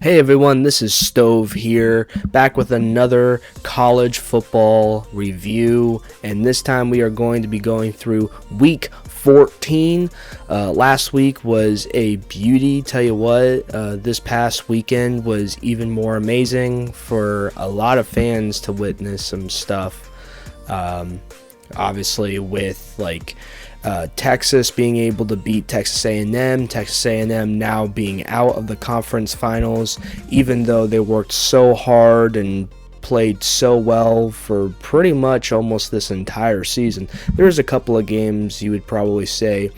Hey everyone, this is Stove here, back with another college football review, and this time we are going to be going through week 14. Last week was a beauty, tell you what. This past weekend was even more amazing for a lot of fans to witness some stuff. Obviously with Texas being able to beat Texas A&M now being out of the conference finals, even though they worked so hard and played so well for pretty much almost this entire season. There's a couple of games you would probably say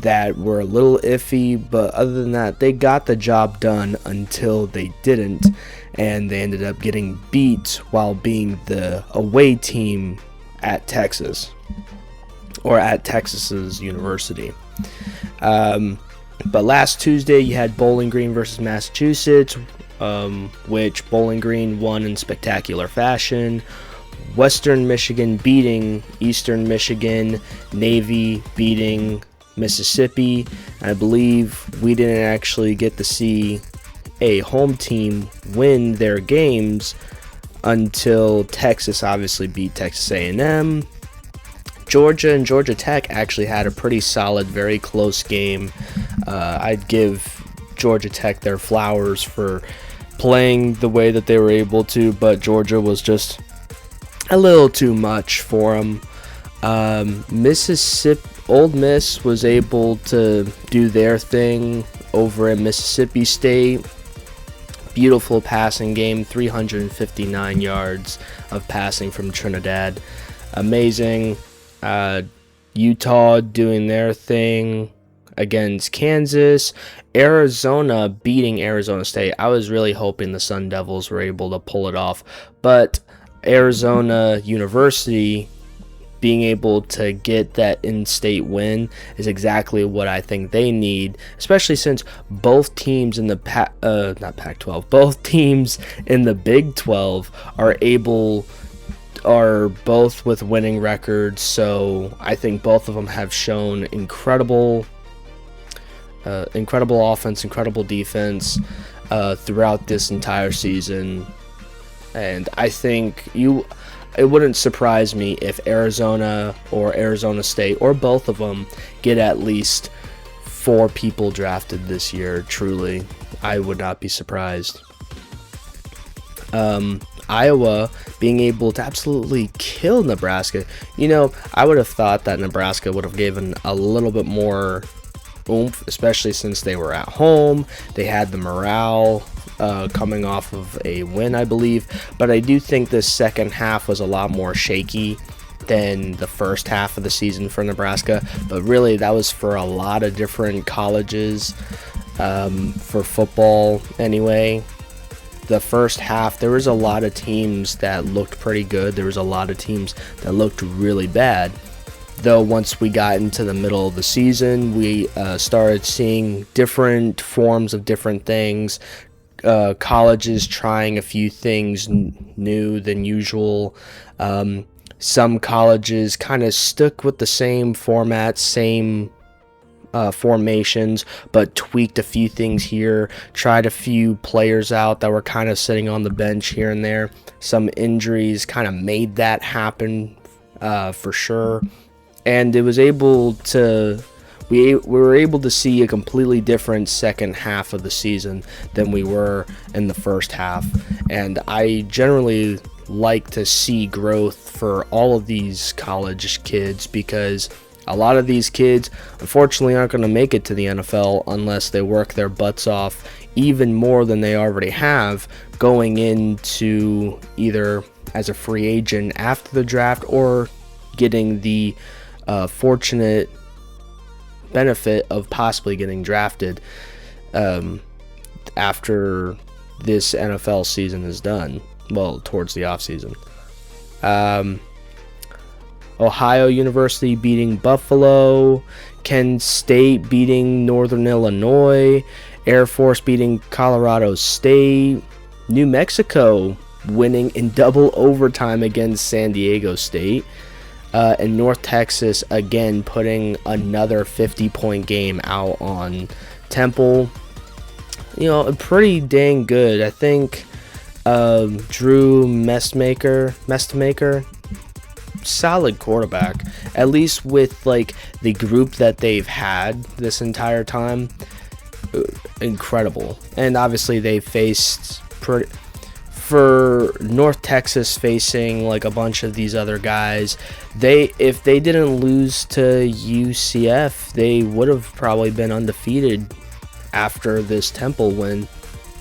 that were a little iffy, but other than that, they got the job done until they didn't, and they ended up getting beat while being the away team at Texas. Or at Texas's University. But last Tuesday, you had Bowling Green versus Massachusetts, which Bowling Green won in spectacular fashion. Western Michigan beating Eastern Michigan, Navy beating Mississippi. I believe we didn't actually get to see a home team win their games until Texas obviously beat Texas A&M. Georgia and Georgia Tech actually had a pretty solid, very close game. I'd give Georgia Tech their flowers for playing the way that they were able to, but Georgia was just a little too much for them. Ole Miss was able to do their thing over at Mississippi State. Beautiful passing game, 359 yards of passing from Trinidad. Amazing. Utah doing their thing against Kansas. Arizona beating Arizona State. I was really hoping the Sun Devils were able to pull it off, but Arizona University being able to get that in-state win is exactly what I think they need, especially since both teams in the Pac-12, both teams in the Big 12 are both with winning records, so I think both of them have shown incredible offense, incredible defense throughout this entire season, and I think it wouldn't surprise me if Arizona or Arizona State or both of them get at least 4 people drafted this year. Truly, I would not be surprised. Iowa being able to absolutely kill Nebraska. I would have thought that Nebraska would have given a little bit more oomph, especially since they were at home. They had the morale coming off of a win, I believe. But I do think this second half was a lot more shaky than the first half of the season for Nebraska. But really, that was for a lot of different colleges for football anyway. The first half, there was a lot of teams that looked pretty good. There was a lot of teams that looked really bad. Though once we got into the middle of the season, we started seeing different forms of different things. Colleges trying a few things new than usual. Some colleges kind of stuck with the same format, same formations, but tweaked a few things here, tried a few players out that were kind of sitting on the bench here and there. Some injuries kind of made that happen for sure, and it was able to we were able to see a completely different second half of the season than we were in the first half, and I generally like to see growth for all of these college kids, because a lot of these kids, unfortunately, aren't going to make it to the NFL unless they work their butts off even more than they already have, going into either as a free agent after the draft or getting the fortunate benefit of possibly getting drafted after this NFL season is done, well, towards the offseason. Ohio University beating Buffalo, Kent State beating Northern Illinois, Air Force beating Colorado State, New Mexico winning in double overtime against San Diego State, and North Texas again putting another 50-point game out on Temple. pretty dang good. I think Drew Mestmaker, solid quarterback, at least with like the group that they've had this entire time. Incredible. And obviously they faced for North Texas, facing like a bunch of these other guys, if they didn't lose to UCF, they would have probably been undefeated after this Temple win.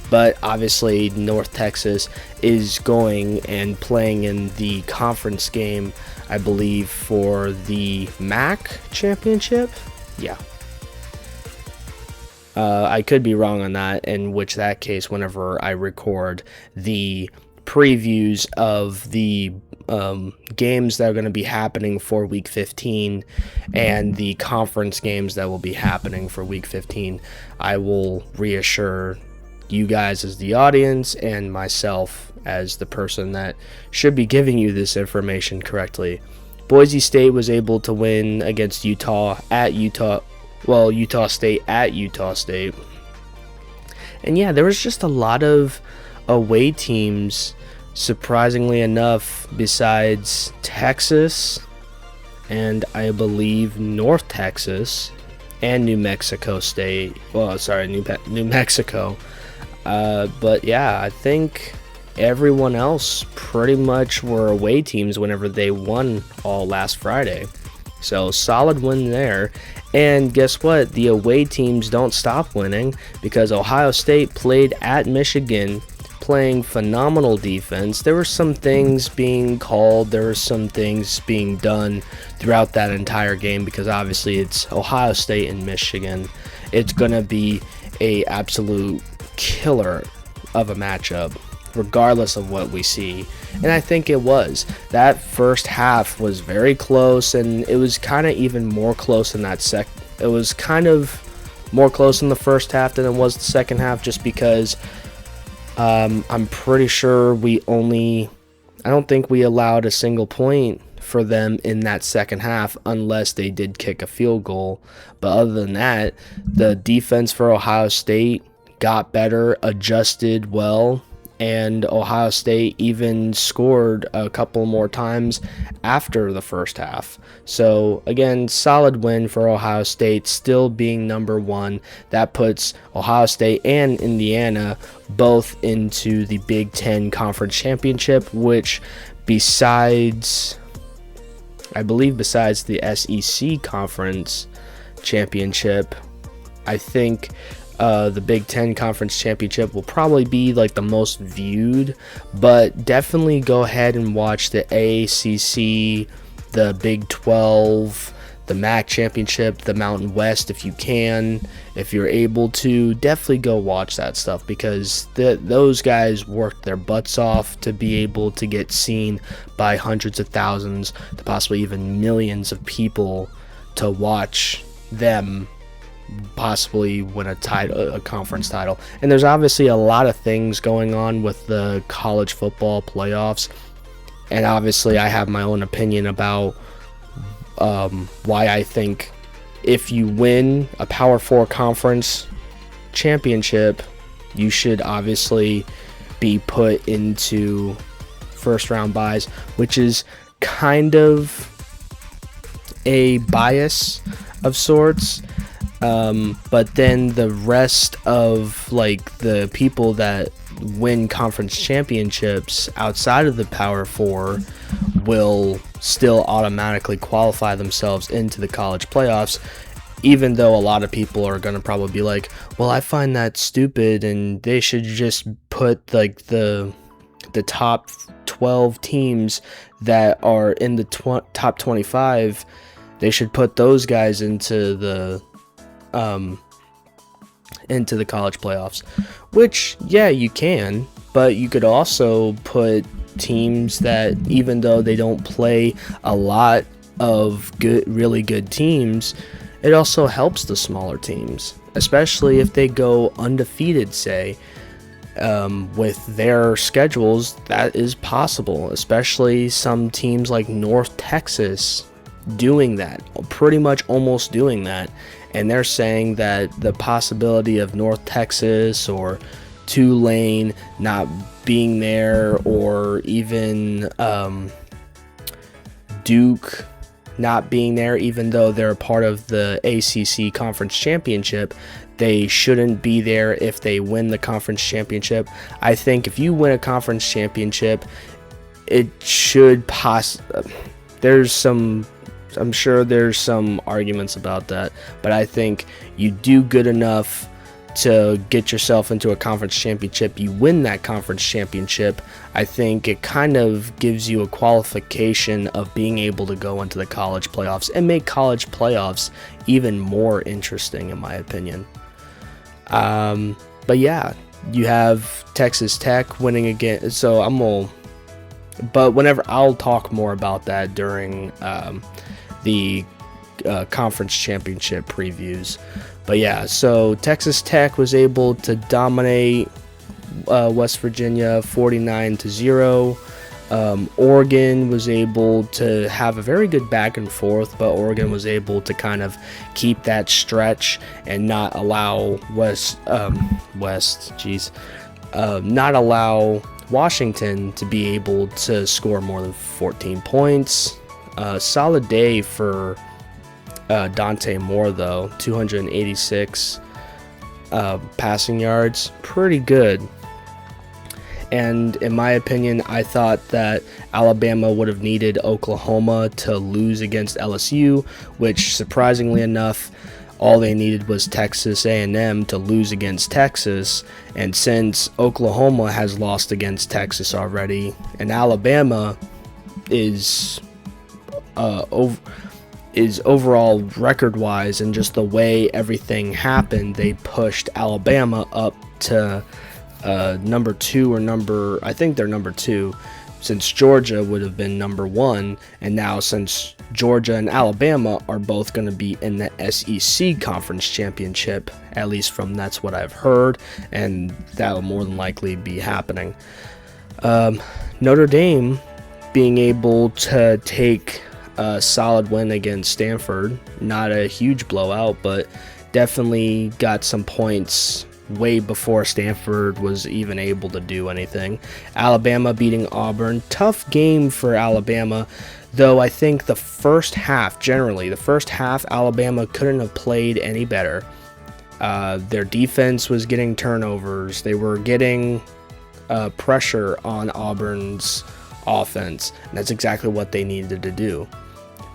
But obviously North Texas is going and playing in the conference game, I believe, for the MAC championship. Yeah. I could be wrong on that, in which that case, whenever I record the previews of the games that are going to be happening for Week 15 and the conference games that will be happening for Week 15, I will reassure you guys as the audience and myself as the person that should be giving you this information correctly. Boise State was able to win against Utah State at Utah State. And yeah, there was just a lot of away teams, surprisingly enough, besides Texas and I believe North Texas and New Mexico State. New Mexico. But yeah, I think everyone else pretty much were away teams whenever they won all last Friday. So solid win there. And guess what? The away teams don't stop winning, because Ohio State played at Michigan, playing phenomenal defense. There were some things being called, there were some things being done throughout that entire game, because obviously it's Ohio State and Michigan. It's going to be a absolute killer of a matchup, regardless of what we see. And I think it was. That first half was very close, and it was kind of even more close in that it was kind of more close in the first half than it was the second half, just because I'm pretty sure I don't think we allowed a single point for them in that second half, unless they did kick a field goal. But other than that, the defense for Ohio State got better, adjusted well, and Ohio State even scored a couple more times after the first half. So again, solid win for Ohio State, still being number one. That puts Ohio State and Indiana both into the Big Ten Conference Championship, which besides the SEC Conference Championship, I think the Big Ten Conference Championship will probably be like the most viewed, but definitely go ahead and watch the AACC, the Big 12, the MAC Championship, the Mountain West if you can. If you're able to, definitely go watch that stuff, because those guys worked their butts off to be able to get seen by hundreds of thousands to possibly even millions of people to watch them possibly win a conference title. And there's obviously a lot of things going on with the college football playoffs, and obviously I have my own opinion about why I think if you win a Power 4 conference championship, you should obviously be put into first round buys, which is kind of a bias of sorts. But then the rest of like the people that win conference championships outside of the Power 4 will still automatically qualify themselves into the college playoffs, even though a lot of people are going to probably be like, well, I find that stupid and they should just put like the top 12 teams that are in the top 25, they should put those guys into the college playoffs, which, yeah, you can, but you could also put teams that, even though they don't play a lot of really good teams, it also helps the smaller teams, especially if they go undefeated, say, with their schedules. That is possible, especially some teams like North Texas doing that, pretty much almost doing that. and they're saying that the possibility of North Texas or Tulane not being there, or even Duke not being there, even though they're a part of the ACC Conference Championship, they shouldn't be there if they win the conference championship. I think if you win a conference championship, it should I'm sure there's some arguments about that, but I think you do good enough to get yourself into a conference championship, you win that conference championship, I think it kind of gives you a qualification of being able to go into the college playoffs and make college playoffs even more interesting, in my opinion. But yeah, you have Texas Tech winning again, so I'll talk more about that during the conference championship previews. But yeah, so Texas Tech was able to dominate West Virginia 49-0. Oregon was able to have a very good back and forth, but Oregon was able to kind of keep that stretch and not allow not allow Washington to be able to score more than 14 points. Solid day for Dante Moore, though. 286 passing yards. Pretty good. And in my opinion, I thought that Alabama would have needed Oklahoma to lose against LSU, which surprisingly enough, all they needed was Texas A&M to lose against Texas. And since Oklahoma has lost against Texas already, and Alabama is overall record-wise, and just the way everything happened, they pushed Alabama up to number 2, I think they're number 2, since Georgia would have been number 1, and now since Georgia and Alabama are both going to be in the SEC Conference Championship, at least that's what I've heard, and that'll more than likely be happening. Notre Dame being able to take a solid win against Stanford, not a huge blowout, but definitely got some points way before Stanford was even able to do anything. Alabama beating Auburn. Tough game for Alabama, though I think the first half, Alabama couldn't have played any better. Their defense was getting turnovers. They were getting pressure on Auburn's offense, and that's exactly what they needed to do.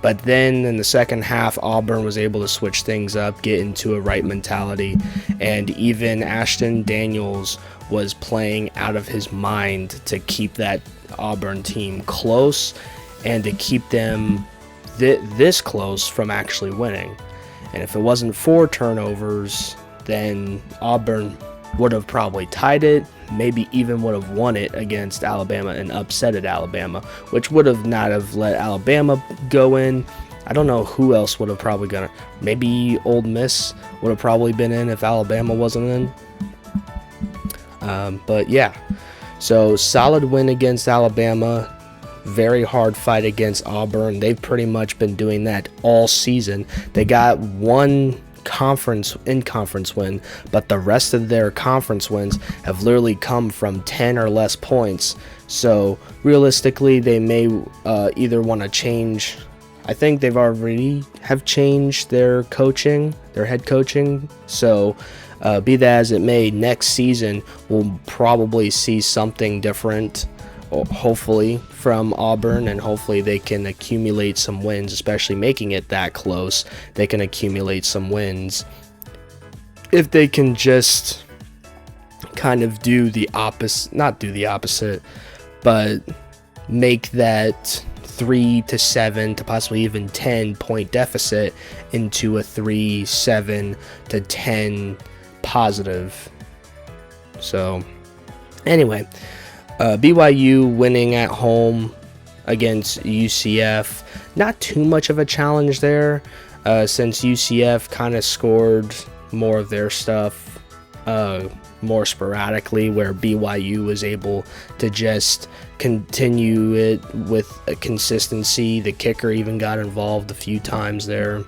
But then in the second half, Auburn was able to switch things up, get into a right mentality, and even Ashton Daniels was playing out of his mind to keep that Auburn team close and to keep them this close from actually winning. And if it wasn't for turnovers, then Auburn would have probably tied it, maybe even would have won it against Alabama and upsetted Alabama, which would have not have let Alabama go in. I don't know who else would have probably gonna. Maybe Ole Miss would have probably been in if Alabama wasn't in. But yeah, so solid win against Alabama. Very hard fight against Auburn. They've pretty much been doing that all season. They got one conference win, but the rest of their conference wins have literally come from 10 or less points. So realistically, they may either want to change. I think they've already have changed their head coaching. So be that as it may, next season we'll probably see something different, hopefully, from Auburn, and hopefully they can accumulate some wins, especially making it that close. They can accumulate some wins if they can just kind of do the opposite, not do the opposite, but make that 3 to 7 to possibly even 10 point deficit into a 3, 7 to 10 positive. So anyway, BYU winning at home against UCF. Not too much of a challenge there, since UCF kind of scored more of their stuff more sporadically, where BYU was able to just continue it with a consistency. The kicker even got involved a few times there.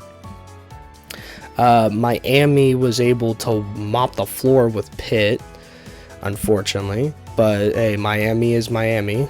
Miami was able to mop the floor with Pitt, unfortunately. But hey, Miami is Miami.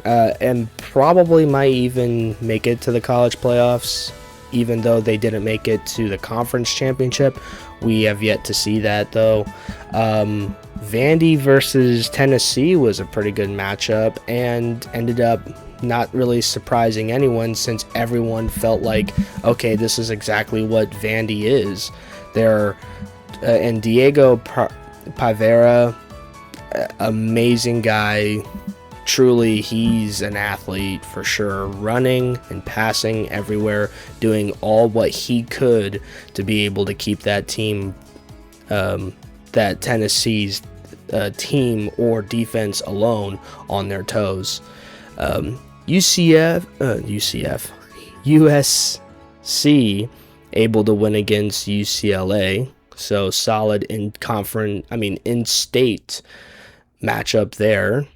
And probably might even make it to the college playoffs, even though they didn't make it to the conference championship. We have yet to see that, though. Vandy versus Tennessee was a pretty good matchup and ended up not really surprising anyone, since everyone felt like, okay, this is exactly what Vandy is. They're and Diego Pavera, amazing guy. Truly, he's an athlete for sure, running and passing everywhere, doing all what he could to be able to keep that team, that Tennessee's team or defense alone on their toes. USC able to win against UCLA, so solid in-state matchup there.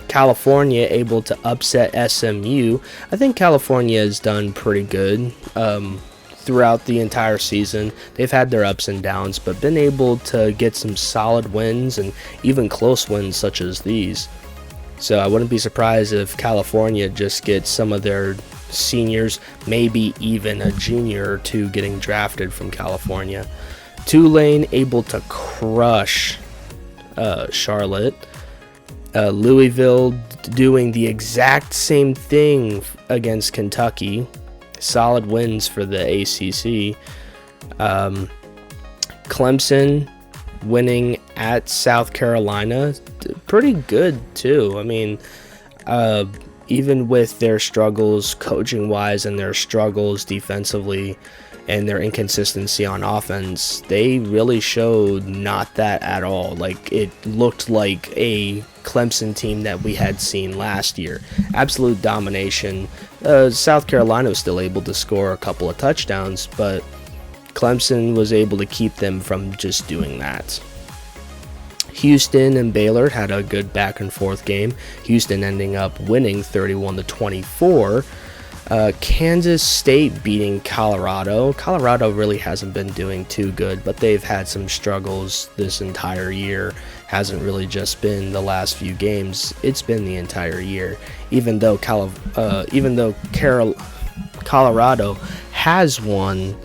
California able to upset SMU. I think California has done pretty good throughout the entire season. They've had their ups and downs, but been able to get some solid wins and even close wins such as these. So I wouldn't be surprised if California just gets some of their seniors, maybe even a junior or two getting drafted from California. Tulane able to crush Charlotte. Louisville doing the exact same thing against Kentucky. Solid wins for the ACC. Clemson winning at South Carolina, pretty good too. I mean, even with their struggles coaching wise and their struggles defensively and their inconsistency on offense, they really showed not that at all. Like, it looked like a Clemson team that we had seen last year. Absolute domination. South Carolina was still able to score a couple of touchdowns, but Clemson was able to keep them from just doing that. Houston and Baylor had a good back and forth game. Houston ending up winning 31-24. Kansas State beating Colorado. Colorado really hasn't been doing too good, but they've had some struggles this entire year. Hasn't really just been the last few games. It's been the entire year. Even though Colorado has won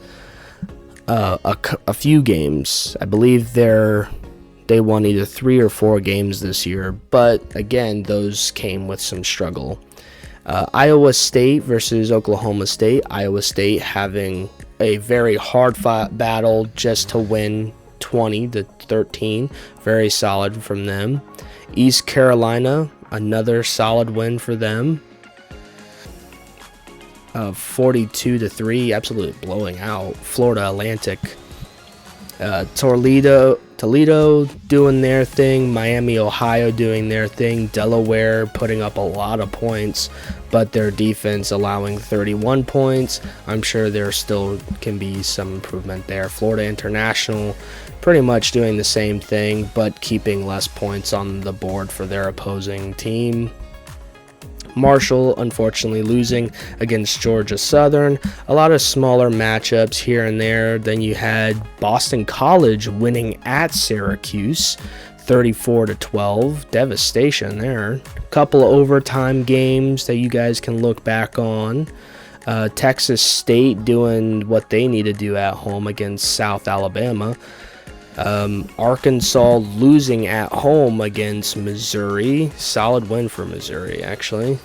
a few games. I believe they won either 3 or 4 games this year, but again, those came with some struggle. Iowa State versus Oklahoma State. Iowa State having a very hard-fought battle just to win 20-13. Very solid from them. East Carolina, another solid win for them. 42-3, absolutely blowing out Florida Atlantic. Toledo doing their thing, Miami, Ohio doing their thing, Delaware putting up a lot of points, but their defense allowing 31 points. I'm sure there still can be some improvement there. Florida International pretty much doing the same thing, but keeping less points on the board for their opposing team. Marshall unfortunately losing against Georgia Southern. A lot of smaller matchups here and there. Then you had Boston College winning at Syracuse 34-12. Devastation there. Couple of overtime games that you guys can look back on. Texas State doing what they need to do at home against South Alabama. Arkansas losing at home against Missouri. Solid win for Missouri, actually.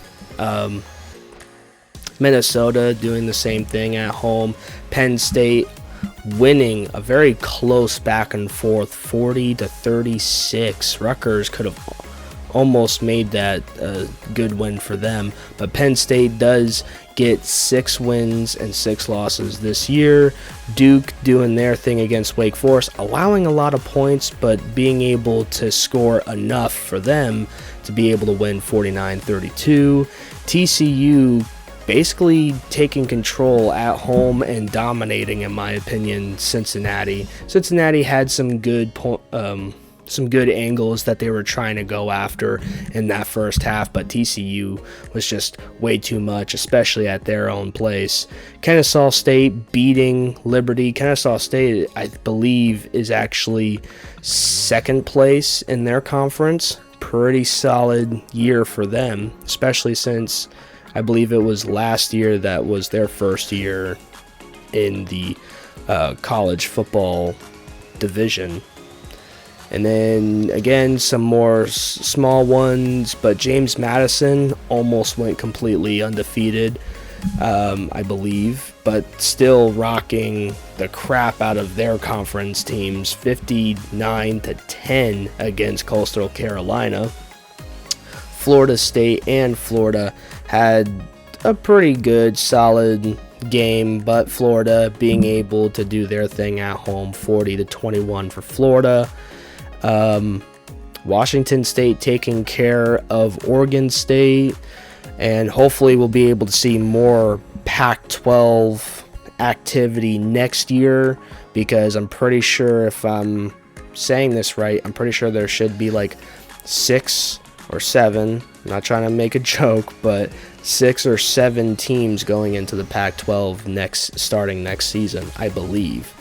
Minnesota doing the same thing at home. Penn State winning a very close back and forth, 40-36. Rutgers could have almost made that a good win for them, but Penn State does get 6 wins and 6 losses this year. Duke doing their thing against Wake Forest, allowing a lot of points, but being able to score enough for them to be able to win 49-32. TCU basically taking control at home and dominating, in my opinion, Cincinnati. Cincinnati had some good some good angles that they were trying to go after in that first half, but TCU was just way too much, especially at their own place. Kennesaw State beating Liberty. Kennesaw State, I believe, is actually second place in their conference. Pretty solid year for them, especially since I believe it was last year that was their first year in the college football division. And then again, some more small ones, but James Madison almost went completely undefeated, I believe, but still rocking the crap out of their conference teams, 59-10 against Coastal Carolina. Florida State and Florida had a pretty good, solid game, but Florida being able to do their thing at home, 40-21 for Florida. Washington State taking care of Oregon State, and hopefully we'll be able to see more Pac-12 activity next year, because I'm pretty sure, if I'm saying this right, I'm pretty sure there should be like 6 or 7, I'm not trying to make a joke, but 6 or 7 teams going into the Pac-12 starting next season, I believe.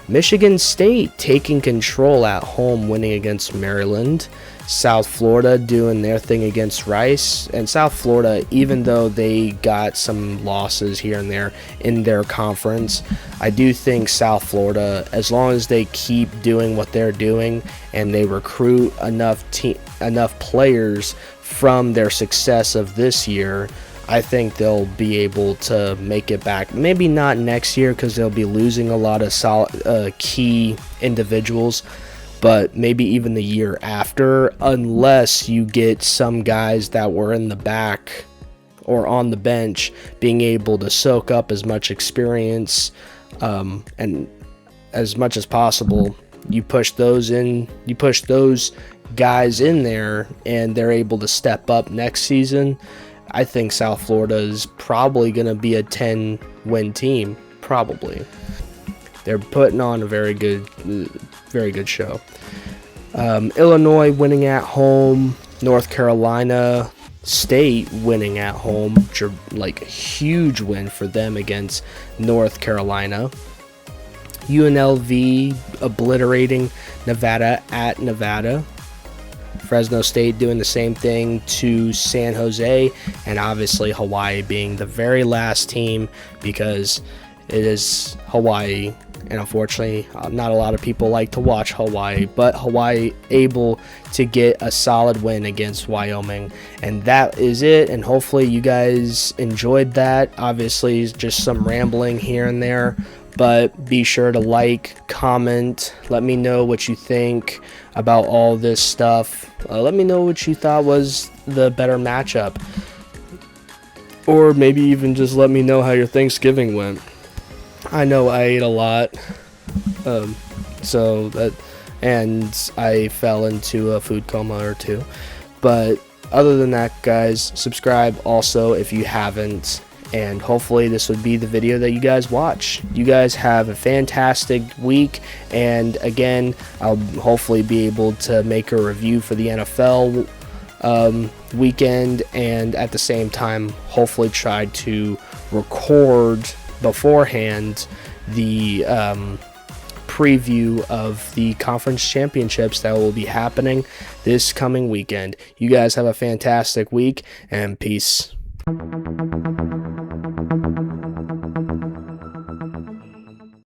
Michigan State taking control at home, winning against Maryland. South Florida doing their thing against Rice. And South Florida, even though they got some losses here and there in their conference, I do think South Florida, as long as they keep doing what they're doing and they recruit enough players from their success of this year, I think they'll be able to make it back. Maybe not next year, because they'll be losing a lot of key individuals, but maybe even the year after, unless you get some guys that were in the back or on the bench being able to soak up as much experience and as much as possible. You push those guys in there, and they're able to step up next season. I think South Florida is probably going to be a 10-win team, probably. They're putting on a very good show. Illinois winning at home. North Carolina State winning at home. Like a huge win for them against North Carolina. UNLV obliterating Nevada at Nevada. Fresno State doing the same thing to San Jose, and obviously Hawaii being the very last team, because it is Hawaii, and unfortunately not a lot of people like to watch Hawaii, but Hawaii able to get a solid win against Wyoming. And that is it, and hopefully you guys enjoyed that. Obviously just some rambling here and there, but be sure to like, comment, let me know what you think about all this stuff. Let me know what you thought was the better matchup, or maybe even just let me know how your Thanksgiving went. I know I ate a lot, and I fell into a food coma or two, but other than that, guys, subscribe also if you haven't. And hopefully this would be the video that you guys watch. You guys have a fantastic week, and again, I'll hopefully be able to make a review for the NFL weekend, and at the same time hopefully try to record beforehand the preview of the conference championships that will be happening this coming weekend. You guys have a fantastic week, and peace.